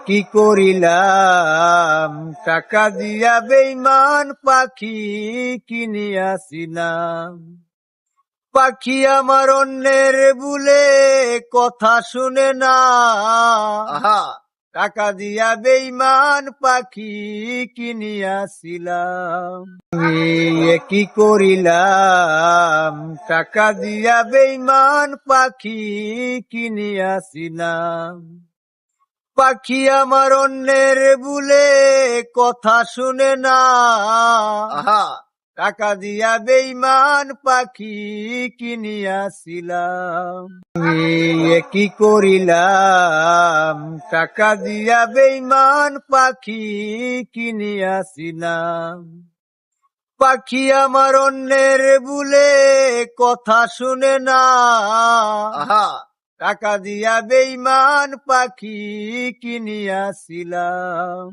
কি করিলাম, টাকা দিয়া বেইমান পাখি কিনিয়াছিলাম। পাখি আমার অন্যের বুলে কথা শুনে না, টাকা দিয়া বেইমান পাখি কিনিয়াছিলাম। কি করিলাম, টাকা দিয়া বেইমান পাখি কিনিয়াছিলাম। পাখি আমার অন্যের বুলে কথা শুনে না, টাকা দিয়া বেইমান পাখি কিনিয়াছিলাম। কি করিলাম, টাকা দিয়া বেইমান পাখি কিনিয়াছিলাম। পাখি আমার অন্যের বুলে কথা শুনে না, টাকা দিয়া বেইমান পাখি কিনিয়াছিলাম।